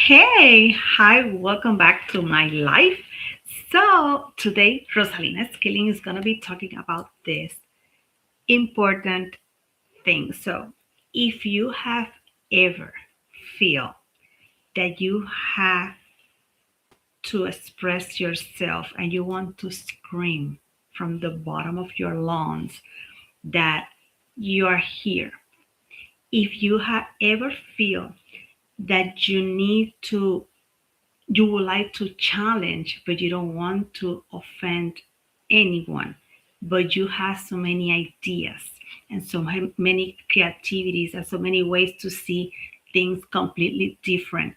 Hey, hi, welcome back to my life. So, today, Rosalina Skilling is going to be talking about this important thing. So, if you have ever feel that you have to express yourself and you want to scream from the bottom of your lungs that you are here, if you have ever feel that you would like to challenge, but you don't want to offend anyone, but you have so many ideas and so many creativities and so many ways to see things completely different.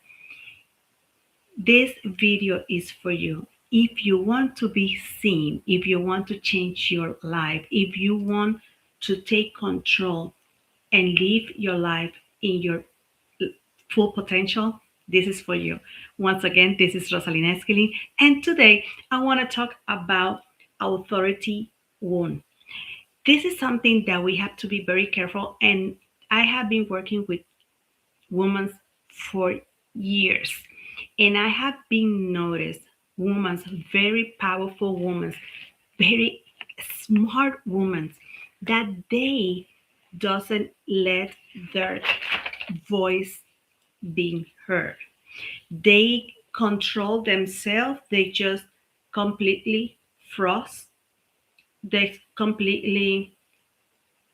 This video is for you. If you want to be seen, if you want to change your life, if you want to take control and live your life in your full potential, this is for you. Once again, this is Rosalina Esquilin, and today I want to talk about authority wound. This is something that we have to be very careful, and I have been working with women for years, and I have been noticed women, very powerful women, very smart women, that they doesn't let their voice being heard. They control themselves, they just completely froze, they completely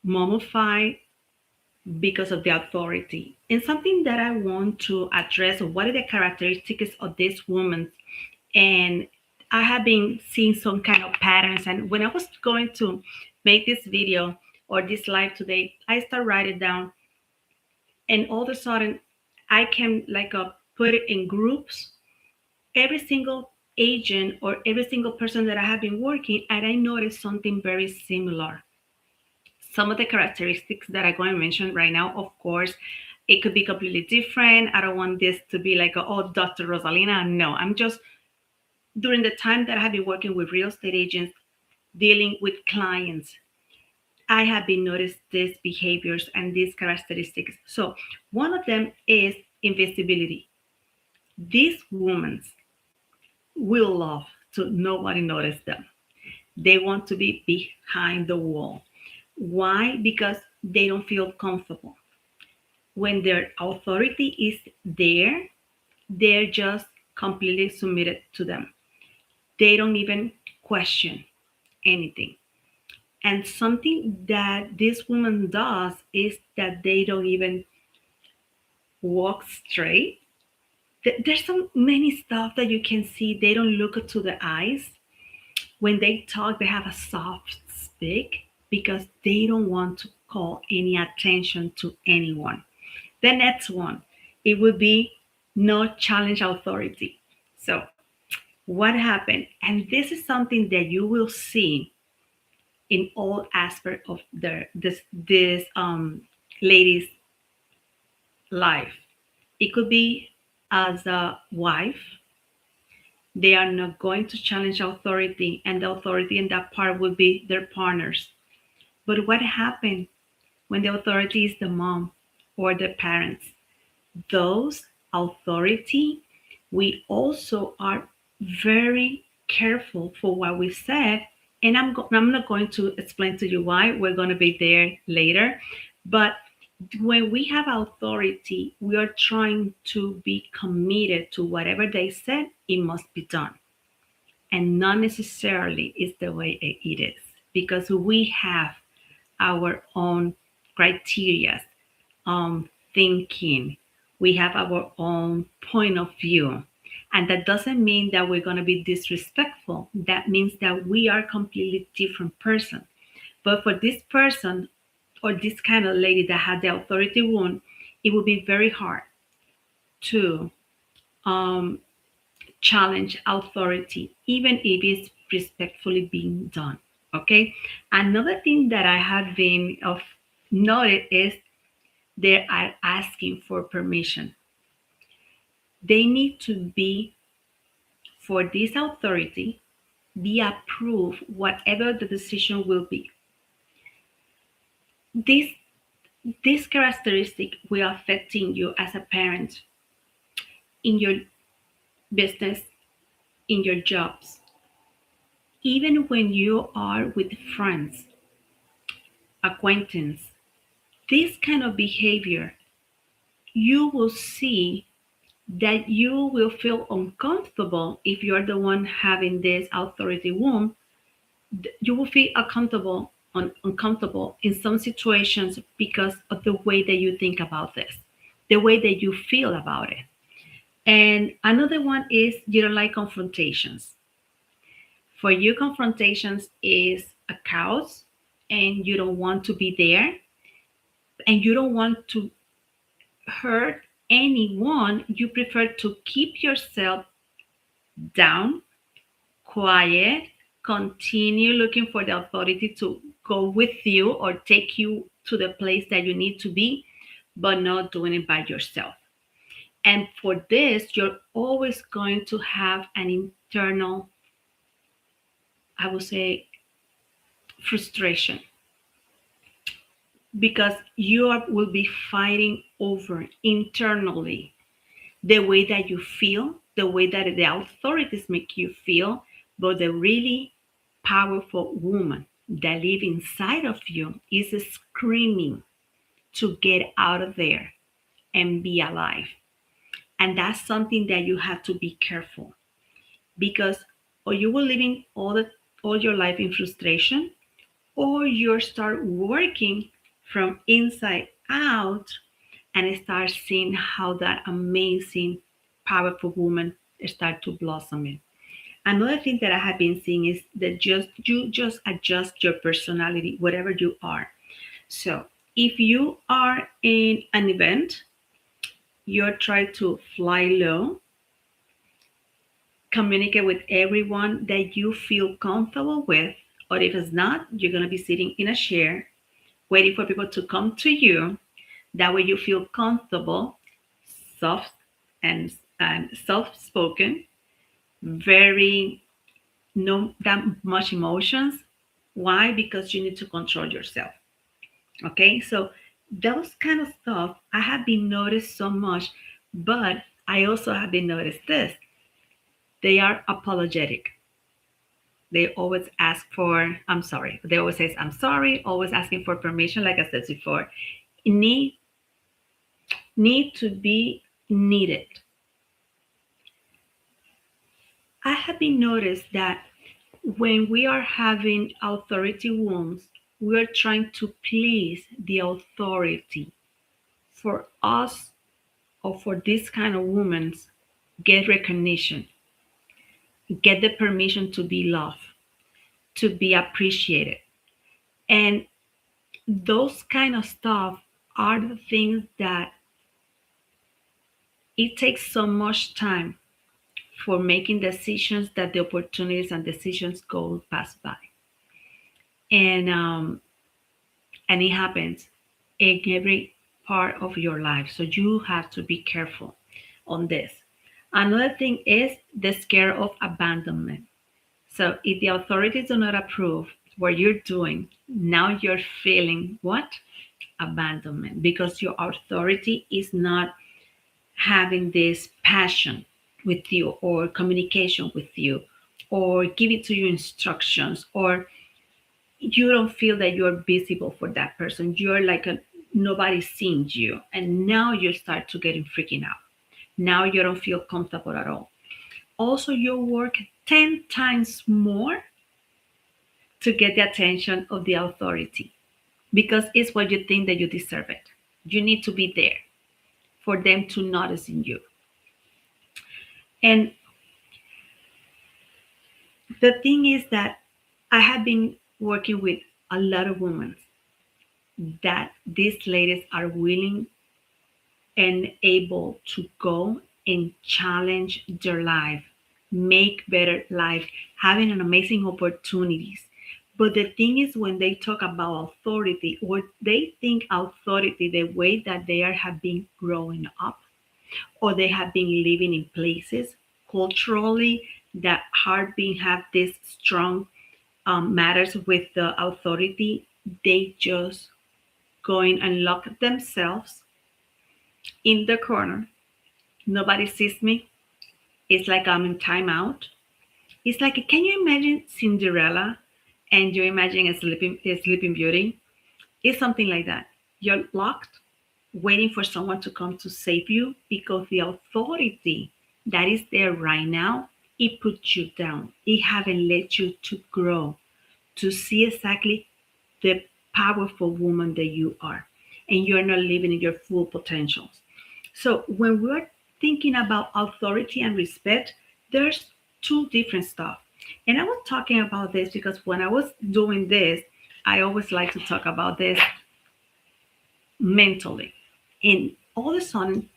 mummify because of the authority. And something that I want to address, what are the characteristics of this woman? And I have been seeing some kind of patterns. And when I was going to make this video or this live today, I started writing down, and all of a sudden I can put it in groups, every single agent or every single person that I have been working, and I noticed something very similar. Some of the characteristics that I'm going to mention right now, of course, it could be completely different. I don't want this to be like, oh, Dr. Rosalina. No, I'm just during the time that I have been working with real estate agents, dealing with clients, I have been noticed these behaviors and these characteristics. So one of them is invisibility. These women will love to nobody notice them. They want to be behind the wall. Why? Because they don't feel comfortable. When their authority is there, they're just completely submitted to them. They don't even question anything. And something that this woman does is that they don't even walk straight. There's so many stuff that you can see. They don't look to the eyes. When they talk, they have a soft speak because they don't want to call any attention to anyone. The next one, it would be no challenge authority. So, what happened? And this is something that you will see in all aspects of this lady's life. It could be as a wife. They are not going to challenge authority, and the authority in that part would be their partners. But what happened when the authority is the mom or the parents? Those authority, we also are very careful for what we said. And I'm not going to explain to you why. We're going to be there later. But when we have authority, we are trying to be committed to whatever they said, it must be done. And not necessarily is the way it is, because we have our own criteria, thinking. We have our own point of view. And that doesn't mean that we're going to be disrespectful. That means that we are a completely different person. But for this person or this kind of lady that had the authority wound, it would be very hard to um, challenge authority, even if it's respectfully being done. Okay. Another thing that I have been of noted is they are asking for permission. They need to be, for this authority, be approved whatever the decision will be. This this characteristic will affecting you as a parent. in your business, in your jobs, even when you are with friends, acquaintance, this kind of behavior, you will see that you will feel uncomfortable if you're the one having this authority womb. You will feel uncomfortable in some situations because of the way that you think about this, the way that you feel about it. And another one is you don't like confrontations. For you, confrontations is a chaos and you don't want to be there and you don't want to hurt anyone. You prefer to keep yourself down, quiet, continue looking for the authority to go with you or take you to the place that you need to be, but not doing it by yourself. And for this, you're always going to have an internal, I would say, frustration because will be fighting over internally the way that you feel, the way that the authorities make you feel, but the really powerful woman that live inside of you is screaming to get out of there and be alive. And that's something that you have to be careful because or you will living all your life in frustration or you start working from inside out and start seeing how that amazing, powerful woman start to blossom in. Another thing that I have been seeing is that you just adjust your personality, whatever you are. So if you are in an event, you're trying to fly low, communicate with everyone that you feel comfortable with, or if it's not, you're gonna be sitting in a chair waiting for people to come to you. That way you feel comfortable, soft and soft-spoken, very no that much emotions. Why? Because you need to control yourself. Okay, so those kind of stuff I have been noticed so much, but I also have been noticed this. They are apologetic. They always ask for I'm sorry. They always say I'm sorry, always asking for permission, like I said before. Need need to be needed. I have been noticed that when we are having authority wounds, we are trying to please the authority for us or for this kind of women get recognition, get the permission to be loved, to be appreciated. And those kind of stuff are the things that it takes so much time for making decisions that the opportunities and decisions go pass by. And and it happens in every part of your life. So you have to be careful on this. Another thing is the scare of abandonment. So if the authorities do not approve what you're doing, now you're feeling what? Abandonment because your authority is not having this passion with you or communication with you or giving to you instructions or you don't feel that you're visible for that person. You're like a nobody seeing you. And now you start to getting freaking out. Now you don't feel comfortable at all. Also, you work 10 times more to get the attention of the authority because it's what you think that you deserve it. You need to be there for them to notice in you. And the thing is that I have been working with a lot of women that these ladies are willing and able to go and challenge their life, make better life, having an amazing opportunities. But the thing is when they talk about authority or they think authority the way that they are have been growing up or they have been living in places culturally that have been have this strong matters with the authority, they just go in and lock themselves in the corner Nobody sees me. It's like I'm in timeout. It's like, can you imagine Cinderella and you imagine a sleeping beauty? It's something like that. You're locked, waiting for someone to come to save you because the authority that is there right now, it puts you down. It haven't let you to grow, to see exactly the powerful woman that you are. And you're not living in your full potentials. So when we're thinking about authority and respect, there's two different stuff. And I was talking about this because when I was doing this, I always like to talk about this mentally. And all of a sudden,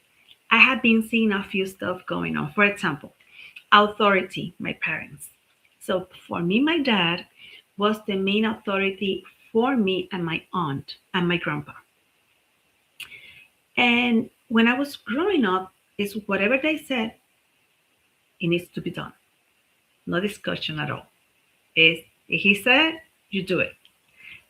I have been seeing a few stuff going on. For example, authority, my parents. So for me, my dad was the main authority for me and my aunt and my grandpa. And when I was growing up, is whatever they said, it needs to be done. No discussion at all. Is he said, you do it.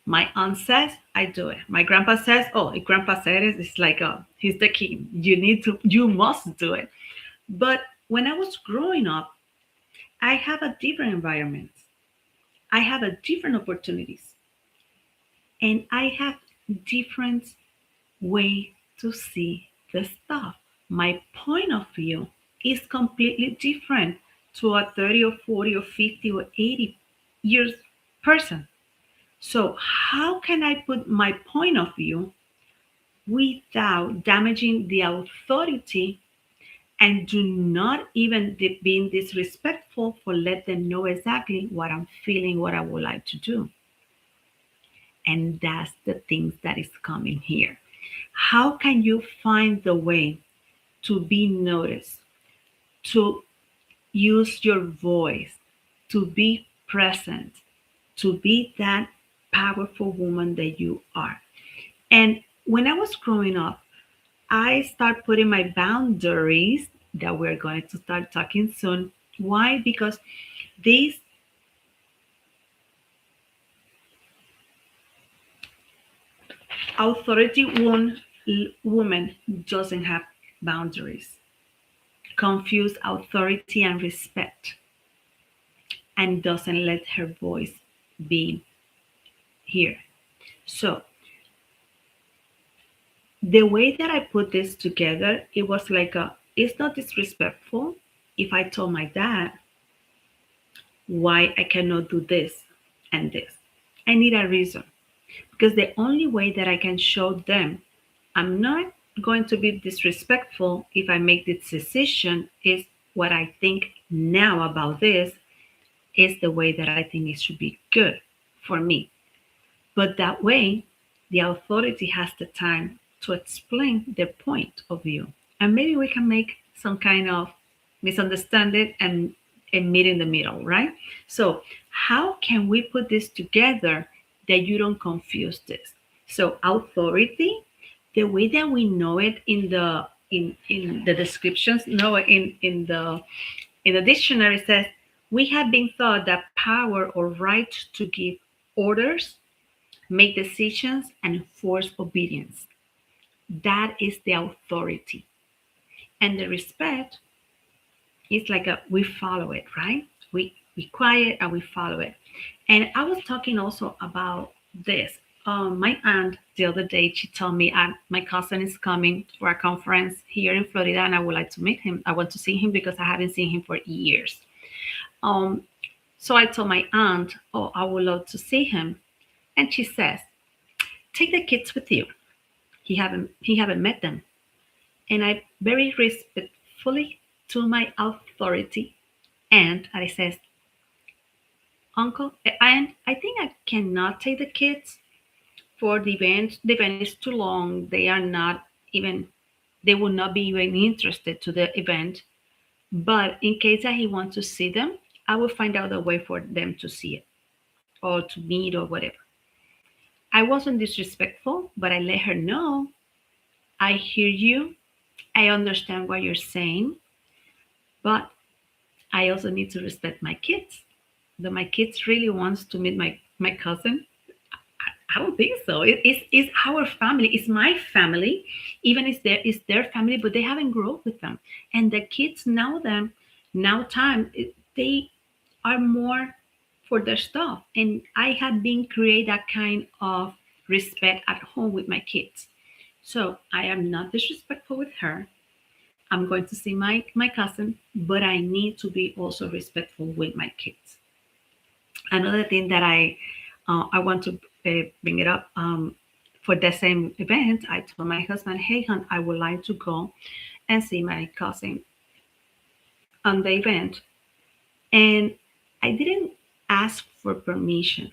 My aunt says, I do it. My grandpa says, oh, if grandpa said it, it's like, he's the king. You must do it. But when I was growing up, I have a different environment. I have a different opportunities, and I have different way to see the stuff. My point of view is completely different to a 30 or 40 or 50 or 80 years person. So how can I put my point of view without damaging the authority and do not even being disrespectful for let them know exactly what I'm feeling, what I would like to do. And that's the things that is coming here. How can you find the way to be noticed, to use your voice, to be present, to be that powerful woman that you are? And when I was growing up, I start putting my boundaries that we're going to start talking soon. Why? Because this authority woman doesn't have boundaries. Confuse authority and respect and doesn't let her voice be here. So the way that I put this together, it was like it's not disrespectful if I told my dad why I cannot do this and this. I need a reason because the only way that I can show them I'm not going to be disrespectful if I make this decision is what I think now about this is the way that I think it should be good for me. But that way, the authority has the time to explain their point of view. And maybe we can make some kind of misunderstanding and meet in the middle, right? So, how can we put this together that you don't confuse this? So, authority, the way that we know it in the descriptions, no, in the dictionary says we have been taught that power or right to give orders, make decisions, and enforce obedience. That is the authority. And the respect is like we follow it, right? We quiet and we follow it. And I was talking also about this. My aunt the other day she told me my cousin is coming for a conference here in Florida, and I would like to meet him. I want to see him because I haven't seen him for years. Um, so I told my aunt, "Oh, I would love to see him," and she says, "Take the kids with you. He haven't met them." And I very respectfully to my authority and I says, "Uncle, and I think I cannot take the kids for the event. The event is too long. They are not even they will not be even interested to the event. But in case that he wants to see them, I will find out a way for them to see it or to meet or whatever." I wasn't disrespectful, but I let her know I hear you. I understand what you're saying, but I also need to respect my kids. That my kids really wants to meet my cousin. I don't think so. It's our family. It's my family. Even it's their family, but they haven't grown up with them. And the kids know them. Now they are more for their stuff. And I have been create that kind of respect at home with my kids. So I am not disrespectful with her. I'm going to see my cousin, but I need to be also respectful with my kids. Another thing that I want to bring it up for the same event. I told my husband, "Hey, hon, I would like to go and see my cousin on the event," and I didn't ask for permission.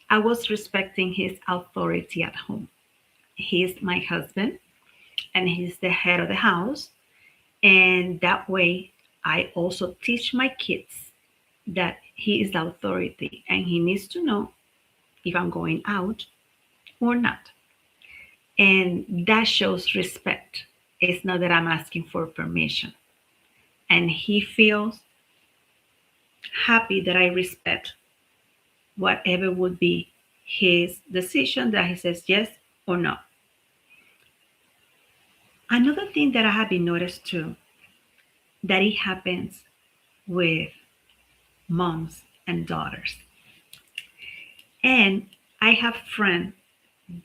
I was respecting his authority at home. He's my husband, and he's the head of the house, and that way I also teach my kids that he is the authority and he needs to know if I'm going out or not. And that shows respect. It's not that I'm asking for permission. And he feels happy that I respect whatever would be his decision, that he says yes or no. Another thing that I have been noticed too, that it happens with moms and daughters. And I have a friend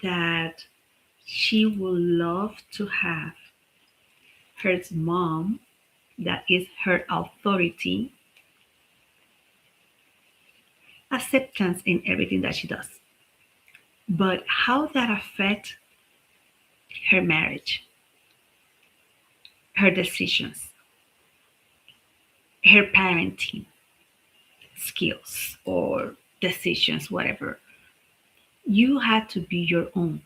that she would love to have her mom, that is her authority, acceptance in everything that she does. But how that affect her marriage, her decisions, her parenting skills or decisions, whatever. You have to be your own.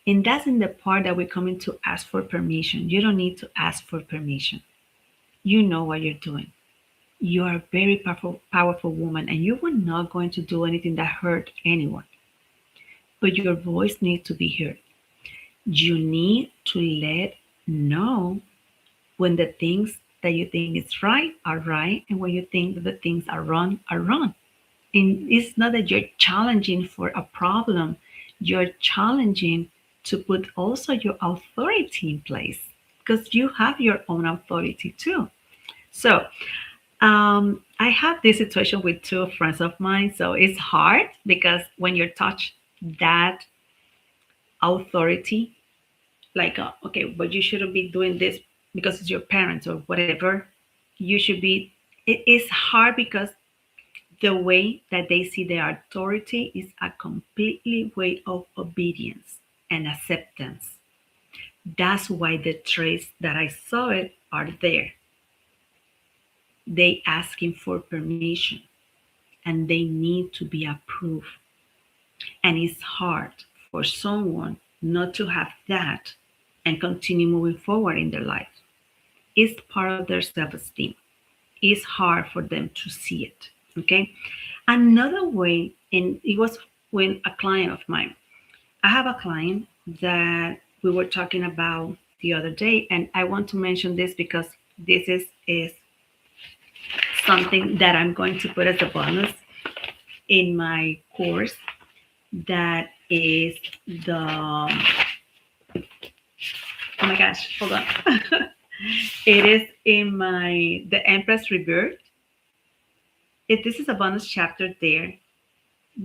And that's in the part that we're coming to ask for permission. You don't need to ask for permission. You know what you're doing. You are a very powerful woman, and you were not going to do anything that hurt anyone. But your voice needs to be heard. You need to let know when the things that you think is right are right, and when you think that the things are wrong are wrong. And it's not that you're challenging for a problem, you're challenging to put also your authority in place because you have your own authority too. So I have this situation with two friends of mine. So it's hard because when you touch that authority, like, okay, but you shouldn't be doing this because it's your parents or whatever. You should be, it is hard because the way that they see their authority is a completely way of obedience and acceptance. That's why the traits that I saw it are there. They asking for permission and they need to be approved. And it's hard for someone not to have that and continue moving forward in their life. It's part of their self-esteem. It's hard for them to see it. Okay. Another way, and it was when a client of mine, I have a client that we were talking about the other day, and I want to mention this because this is something that I'm going to put as a bonus in my course. That is the, oh my gosh, hold on. It is in my the Empress Rebirth. This is a bonus chapter there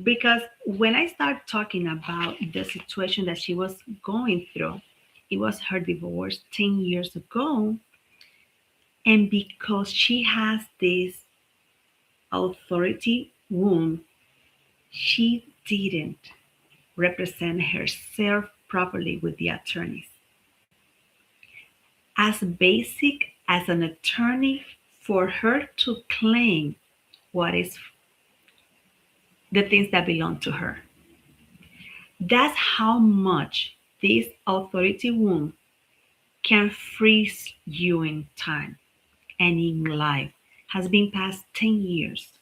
because when I start talking about the situation that she was going through, it was her divorce 10 years ago. And because she has this authority wound, she didn't represent herself properly with the attorneys. As basic as an attorney, for her to claim what is the things that belong to her. That's how much this authority wound can freeze you in time and in life. Has been past 10 years.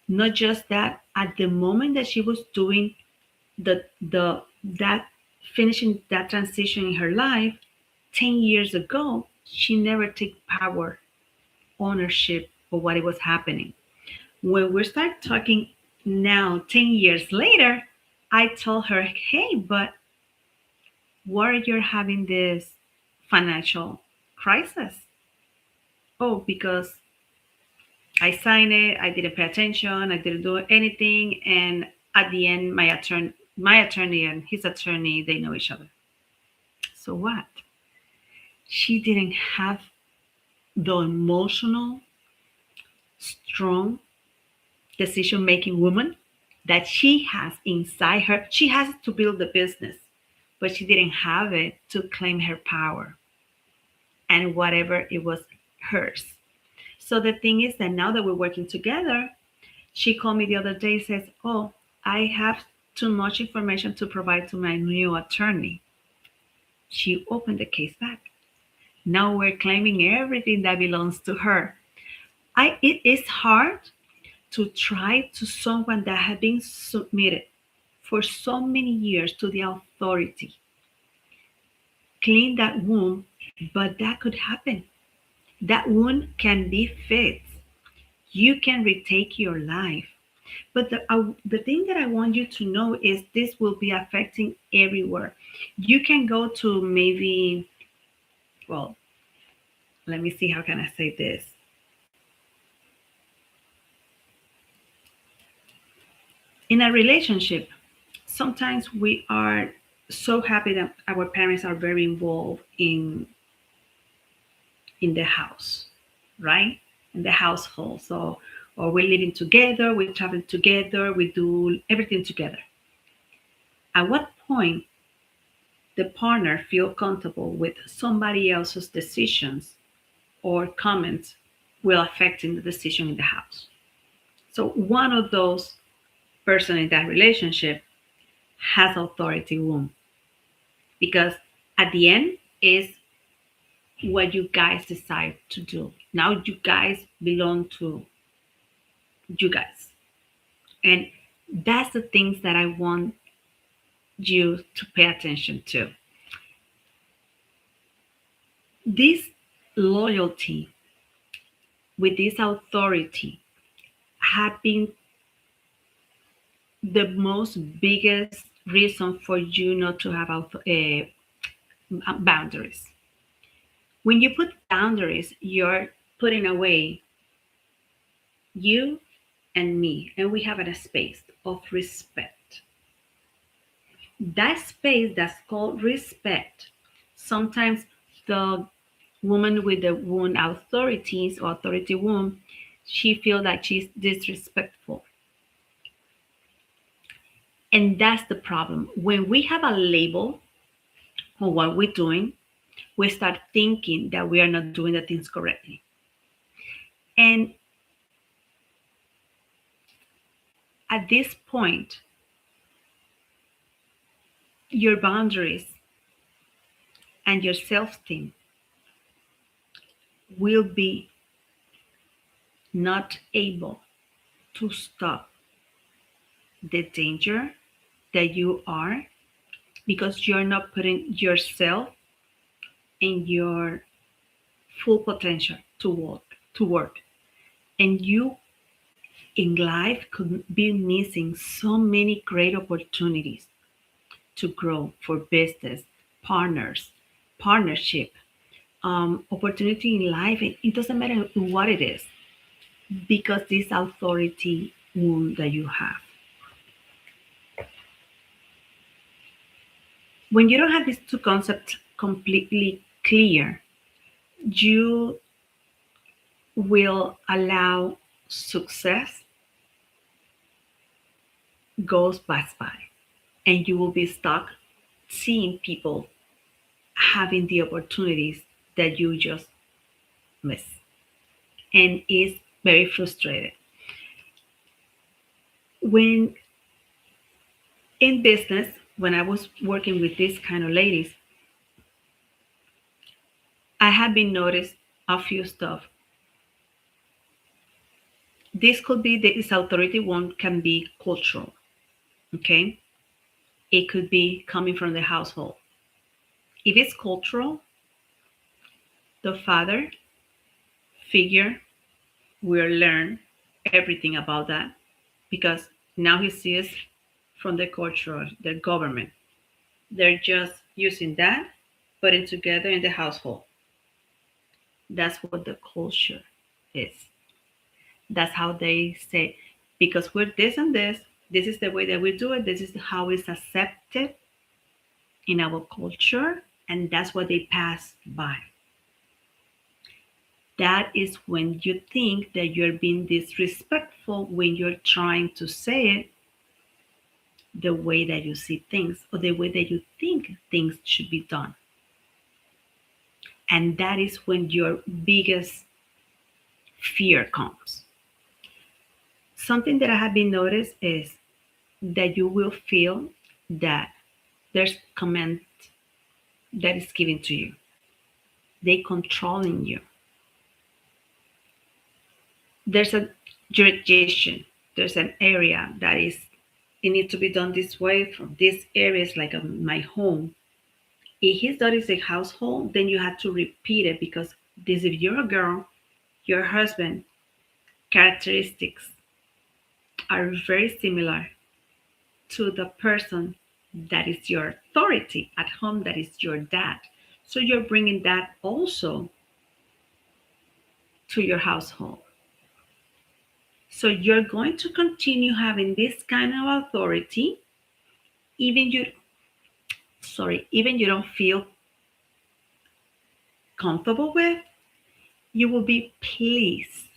Not just that, at the moment that she was doing the that finishing that transition in her life 10 years ago, she never took power, ownership of what it was happening. When we start talking now 10 years later, I told her, hey, but why you're having this financial crisis? Oh, because I signed it, I didn't pay attention, I didn't do anything, and at the end, my attorney and his attorney, they know each other. So what? She didn't have the emotional, strong decision making woman that she has inside her. She has to build the business, but she didn't have it to claim her power and whatever it was hers. So the thing is that now that we're working together, she called me the other day, says, oh, I have too much information to provide to my new attorney. She opened the case back. Now we're claiming everything that belongs to her. It is hard to try to someone that had been submitted for so many years to the authority. Clean that wound, but that could happen. That wound can be fixed. You can retake your life. But the thing that I want you to know is this will be affecting everywhere. You can go to maybe, well, let me see, how can I say this? In a relationship, sometimes we are so happy that our parents are very involved in the house, right? In the household. So, or we're living together, we travel together, we do everything together. At what point the partner feel comfortable with somebody else's decisions or comments will affect in the decision in the house? So one of those person in that relationship has authority wound because at the end is what you guys decide to do. Now you guys belong to you guys. And that's the things that I want you to pay attention to. This loyalty with this authority have been the most biggest reason for you not to have boundaries. When you put boundaries, you're putting away you and me, and we have a space of respect. That space that's called respect. Sometimes the woman with the wound authorities or authority wound, she feels that she's disrespectful. And that's the problem. When we have a label on what we're doing, we start thinking that we are not doing the things correctly. And at this point, your boundaries and your self-esteem will be not able to stop the danger that you are because you're not putting yourself and your full potential to work. And you in life could be missing so many great opportunities to grow for business, partners, partnership, opportunity in life. It doesn't matter what it is because this authority wound that you have. When you don't have these two concepts completely clear, you will allow success goes pass by and you will be stuck seeing people having the opportunities that you just miss and is very frustrated. When in business, when I was working with these kind of ladies, I have been noticed a few stuff. This could be this authority one can be cultural, okay? It could be coming from the household. If it's cultural, the father figure will learn everything about that because now he sees from the culture, their government. They're just using that, putting together in the household. That's what the culture is. That's how they say, because we're this and this is the way that we do it, this is how it's accepted in our culture, and that's what they pass by. That is when you think that you're being disrespectful when you're trying to say it the way that you see things or the way that you think things should be done. And that is when your biggest fear comes. Something that I have been noticed is that you will feel that there's command that is given to you. They controlling you. There's a jurisdiction. There's an area that is it needs to be done this way from this area is like my home. If his daughter is a household, then you have to repeat it because this if you're a girl, your husband characteristics are very similar to the person that is your authority at home, that is your dad. So you're bringing that also to your household. So you're going to continue having this kind of authority, even even you don't feel comfortable with, you will be pleased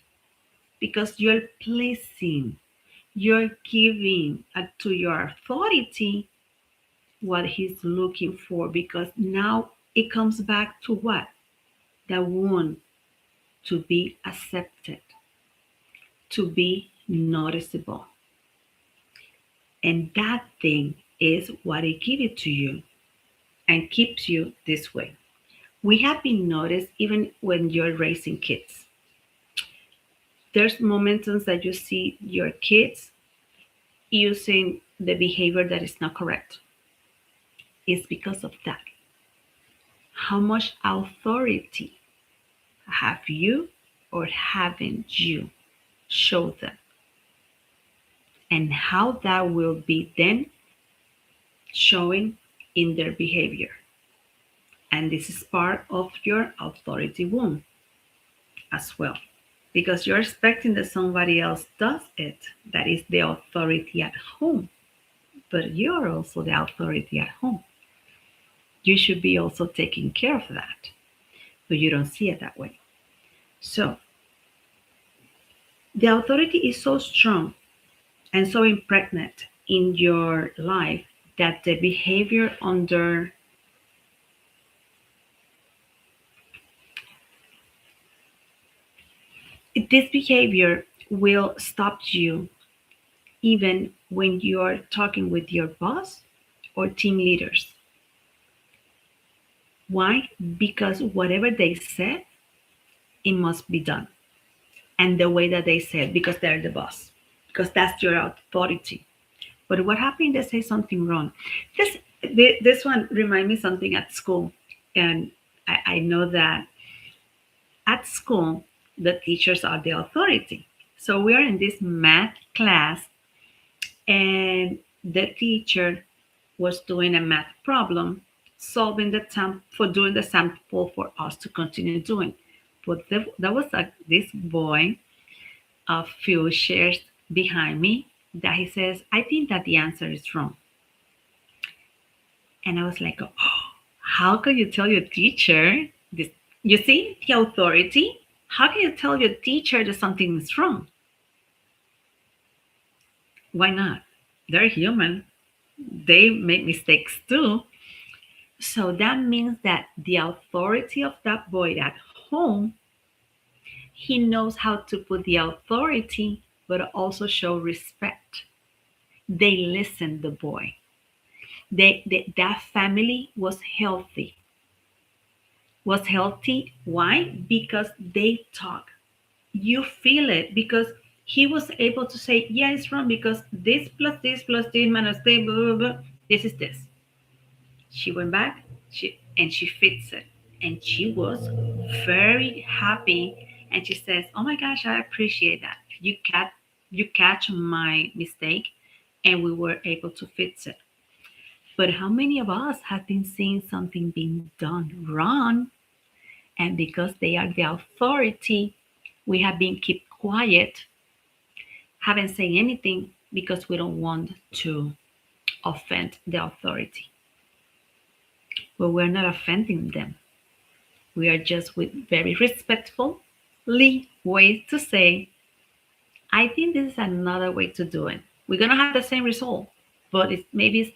because you're pleasing, you're giving to your authority what he's looking for because now it comes back to what? The want to be accepted, to be noticeable. And that thing is what it gives it to you and keeps you this way. We have been noticed even when you're raising kids. There's moments that you see your kids using the behavior that is not correct. It's because of that. How much authority have you or haven't you showed them? And how that will be then showing in their behavior. And this is part of your authority wound as well. Because you're expecting that somebody else does it. That is the authority at home. But you're also the authority at home. You should be also taking care of that. But you don't see it that way. So the authority is so strong and so impregnate in your life that the behavior under this behavior will stop you even when you're talking with your boss or team leaders. Why? Because whatever they said, it must be done. And the way that they said, because they're the boss, because that's your authority. But what happened if they say something wrong? This this one remind me something at school. And I know that at school, the teachers are the authority. So we are in this math class, and the teacher was doing a math problem, solving the for doing the sample for us to continue doing. But there was this boy a few chairs behind me that he says, I think that the answer is wrong. And I was like, oh, how can you tell your teacher this? You see the authority? How can you tell your teacher that something is wrong? Why not? They're human. They make mistakes too. So that means that the authority of that boy at home, he knows how to put the authority, but also show respect. They listened, the boy. That family was healthy. Was healthy. Why? Because they talk. You feel it because he was able to say, yeah, it's wrong because this plus this minus this, blah, blah, blah. This is this. She went back and she fixed it. And she was very happy. And she says, oh my gosh, I appreciate that. You catch my mistake and we were able to fix it. But how many of us have been seeing something being done wrong, and because they are the authority, we have been keep quiet, haven't said anything because we don't want to offend the authority. But we're not offending them. We are just with very respectfully ways to say, I think this is another way to do it. We're gonna have the same result, but maybe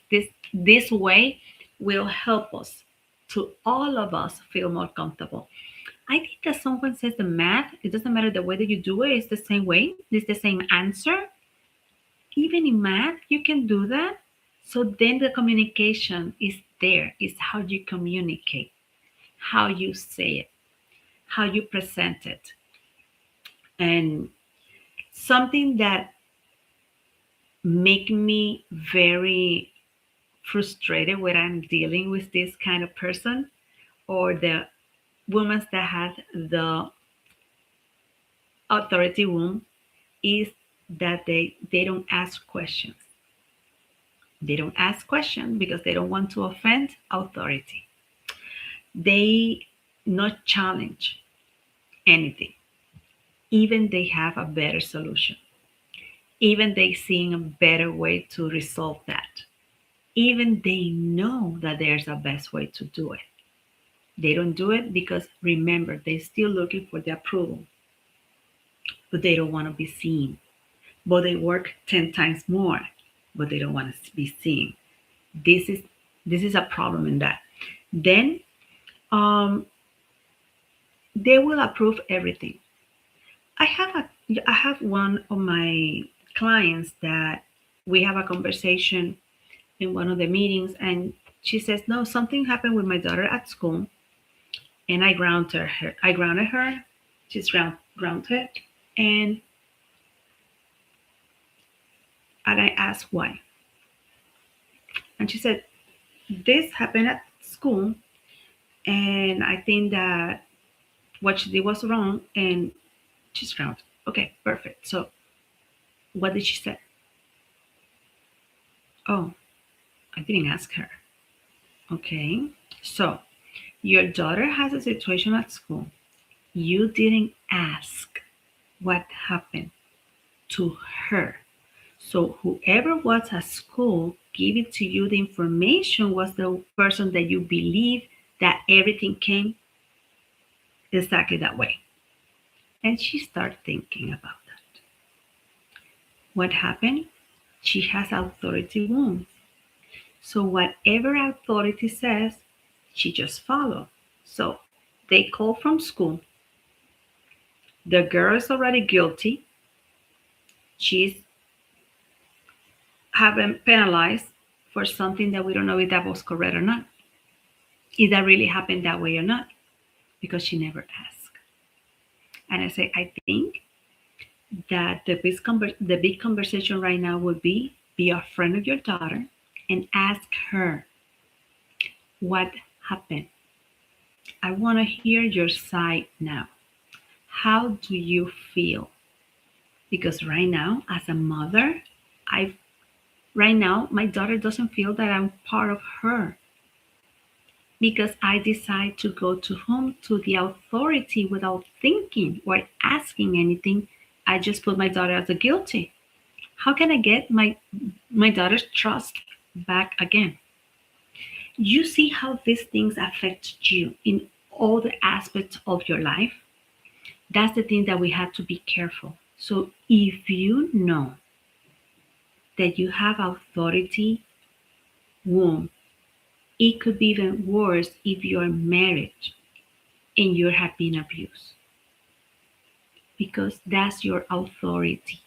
this way will help us to all of us feel more comfortable. I think that someone says the math, it doesn't matter the way that you do it, it's the same way, it's the same answer. Even in math, you can do that. So then the communication is there. It's how you communicate, how you say it, how you present it. And something that make me very frustrated when I'm dealing with this kind of person or the women that have the authority womb is that they don't ask questions. They don't ask questions because they don't want to offend authority. They not challenge anything. Even they have a better solution. Even they seeing a better way to resolve that. Even they know that there's a best way to do it. They don't do it because remember, they're still looking for the approval, but they don't want to be seen. But they work 10 times more, but they don't want to be seen. This is this is a problem in that. Then um, they will approve everything. I have one of my clients that we have a conversation in one of the meetings, and she says, "No, something happened with my daughter at school, and I grounded her. I grounded her. She's grounded, and I asked why, and she said this happened at school, and I think that what she did was wrong, and she's grounded. Okay, perfect. So what did she say? Oh, I didn't ask her. Okay, so your daughter has a situation at school. You didn't ask what happened to her. So whoever was at school giving to you the information was the person that you believe that everything came exactly that way. And she started thinking about that. What happened? She has authority wounds. So whatever authority says, she just follow. So they call from school. The girl is already guilty. She's having penalized for something that we don't know if that was correct or not. If that really happened that way or not, because she never asked. And I say, I think that the big conversation right now would be a friend of your daughter and ask her what happened. I want to hear your side now. How do you feel? Because right now, as a mother, I right now my daughter doesn't feel that I'm part of her because I decide to go to whom to the authority without thinking or asking anything. I just put my daughter as a guilty. How can I get my daughter's trust back again? You see how these things affect you in all the aspects of your life? That's the thing that we have to be careful. So if you know that you have authority womb, it could be even worse if you're married and you have been abused because that's your authority.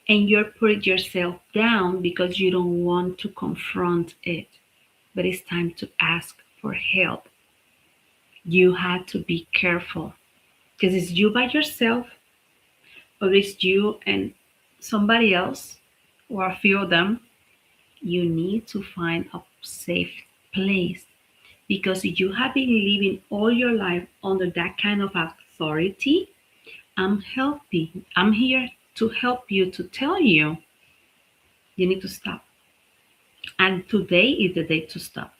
And you're putting yourself down because you don't want to confront it. But it's time to ask for help. You have to be careful because it's you by yourself or it's you and somebody else or a few of them. You need to find a safe place because you have been living all your life under that kind of authority. I'm here to help you to tell you You need to stop. And today is the day to stop.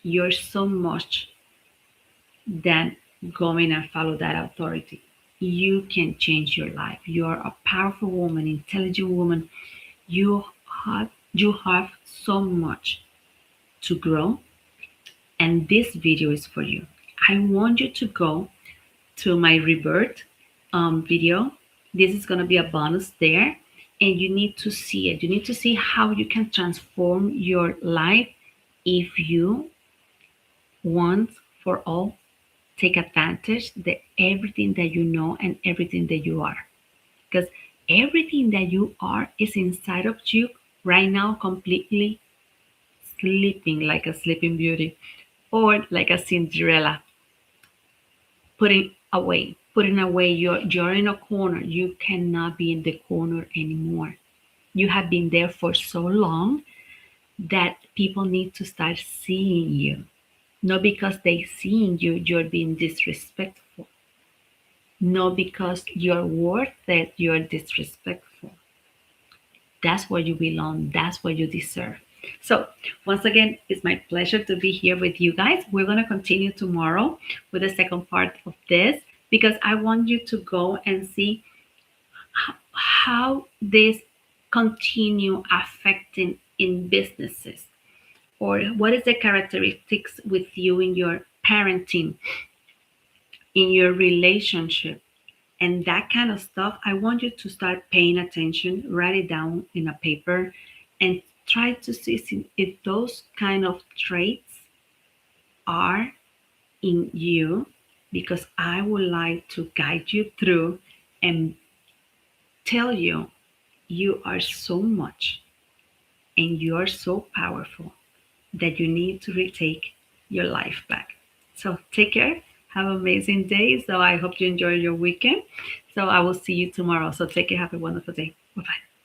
You're so much than going and follow that authority. You can change your life. You are a powerful woman, intelligent woman. You have so much to grow, and this video is for you. I want you to go to my rebirth video. This is going to be a bonus there, and you need to see it. You need to see how you can transform your life if you once for all take advantage that everything that you know and everything that you are, because everything that you are is inside of you right now, completely sleeping like a sleeping beauty or like a Cinderella, putting away. You're in a corner. You cannot be in the corner anymore. You have been there for so long that people need to start seeing you. Not because they seeing you, you're being disrespectful. Not because you're worth it, you're disrespectful. That's where you belong. That's what you deserve. So, once again, it's my pleasure to be here with you guys. We're going to continue tomorrow with the second part of this because I want you to go and see how this continue affecting in businesses, or what is the characteristics with you in your parenting, in your relationship, and that kind of stuff. I want you to start paying attention, write it down in a paper, and try to see if those kind of traits are in you, because I would like to guide you through and tell you you are so much and you are so powerful that you need to retake your life back. So take care. Have an amazing day. So I hope you enjoy your weekend. So I will see you tomorrow. So take care. Have a wonderful day. Bye bye.